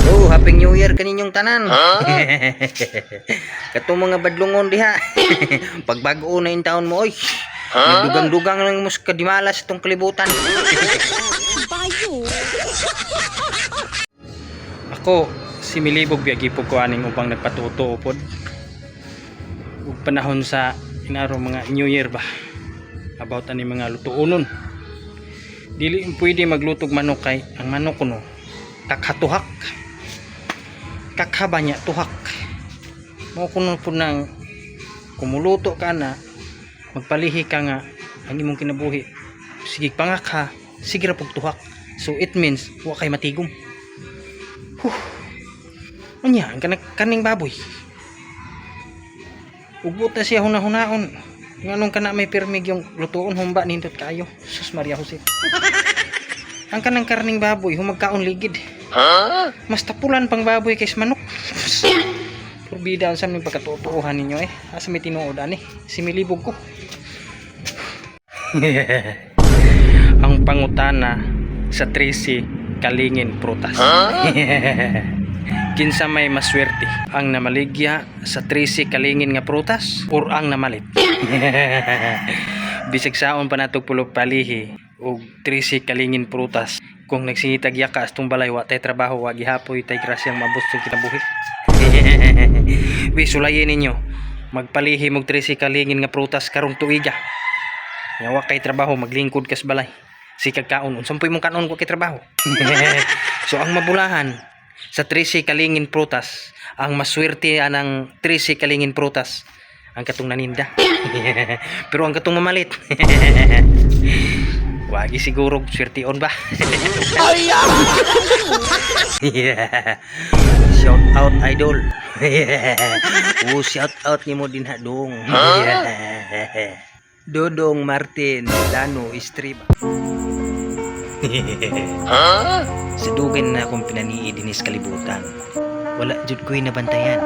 Oh, Happy New Year kaninyong tanan. Katong mga badlungon diha. Pagbago na yung taon mo, oy. Nagdugang-dugang lang mo sa kadimalas itong kalibutan. Ako, si Milibog biyagi po ko aning upang nagpatuto upod. Ug panahon sa inaro mga New Year ba. About ani mga lutuonon. Dili pwede maglutog manok kay ang manok kuno kakhatuhak. Kakhaba niya tuhak. Mao kuno po nang kumuluto ka na magpalihi ka nga ang imong kinabuhi. Sige pangaka, sige ra pug tuhak. So it means wa kay matigom. Anya ang kaning baboy. Ugbot na siya hunahunaon. Nganong kana may pirmig yung lutuon humba nindot kayo. Sus Maria Jose. Ang kanang karning baboy humagkaon ligid. Mas tapulan pang baboy kaysa manok. Purbida sa aming pagkatutuuhan ninyo eh. Asa may tinuod ani? Si Milibog ko. Ang pangutana sa 13 kalingin prutas. Kinsa may maswerte, ang namaligya sa 13 kalingin nga prutas or ang namalit? Bisig saon pa natog pulog palihi og 13 kalingin prutas. Kung nagsingitag yaka astong balay wa tay trabaho wa gihapoy tay grasyang mabustog kinabuhi. Bisulayin ninyo magpalihi mog 13 kalingin nga prutas karong tuiga. Nya wa kay trabaho maglingkod kas balay. Sikag kaon unsang puy mong kanon ko kay trabaho. So ang mabulahan sa 13 kalingin prutas, ang maswerte anang 13 kalingin prutas ang katong naninda. Pero ang katong mamalit wagi siguro swerteon ba. Shout out idol. Shout out nimo din ha dong. Dodong Martin Lano Estreba. Sa dugan na akong pinanii dinis kalibutan, wala jud ko'y nabantayan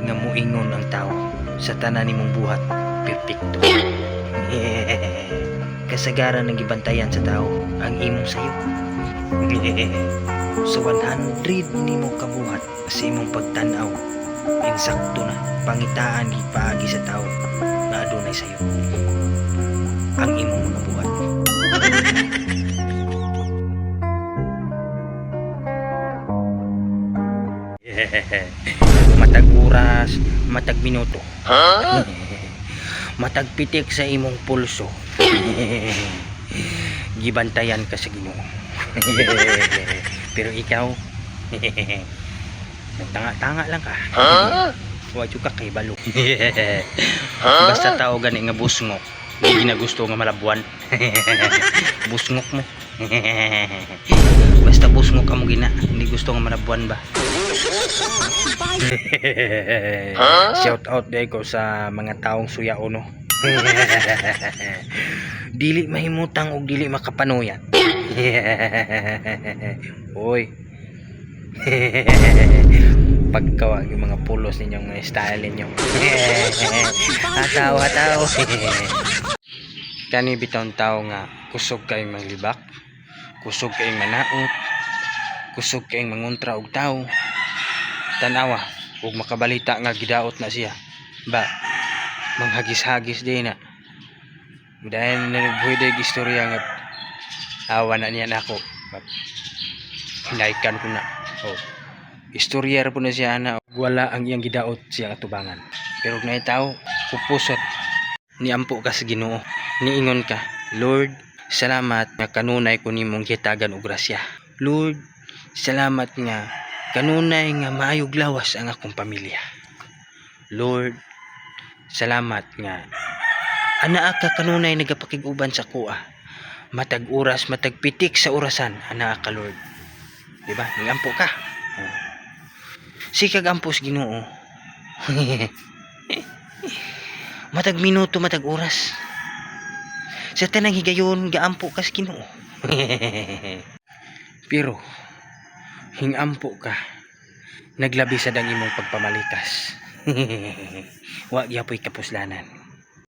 nga muingon ang tao sa tanan nimong buhat perpekto. Kasagaran ng gibantayan sa tao ang imong sayo. Sa 100 nimo kabuhat sa imong pagtanaw, insakto na pangitaan gipaagi sa tao na adunay sayo ang imong mga buhat. Matag oras, matag minuto, matag pitik sa imong pulso. Gibantayan ka sa Ginoo. Pero ikaw nagtanga-tanga lang ka. Wa jud ka kay balo. Basta tao gani nga busngok, di ginagusto nga malabuan. Busngok mo. Basta busngok ka mo gina, hindi gusto nga malabuan ba. Shout out day ko sa mga taong suya uno. Dili mahimutang og dili makapanuyan. Oy. Pagkawag yung mga pulos ninyong mga style ninyo. Hataw. Kani bitong tao nga kusog kay manglibak, kusog kay manaot, kusog kay manguntra og tao. Tanawa ug makabalita nga gidaot na siya ba manghagis-hagis din na dahil nagbuhay istorya nga awa na niya nako hinaikan ko na istorya po na siya na wala ang iyang gidaot siya atubangan pero na tao kupusot ni ampo ka sa Ginoo niingon ka, Lord salamat nga kanunay ko nimong gitagan og grasya. Lord salamat nga kanunay nga maayog lawas ang akong pamilya. Lord, salamat nga ana ka kanunay nagapakiguban sa kuha. Matag oras, matag pitik sa orasan, ana ka Lord. Diba? Nigampo ka. Sikag ampos Ginoo. Matag minuto, matag oras. Sa tanang higayon, gaampo ka sa Ginoo. Pero hingampo ka naglabi sa dang imong pagpamalikas. Wa gyapon kapuslanan.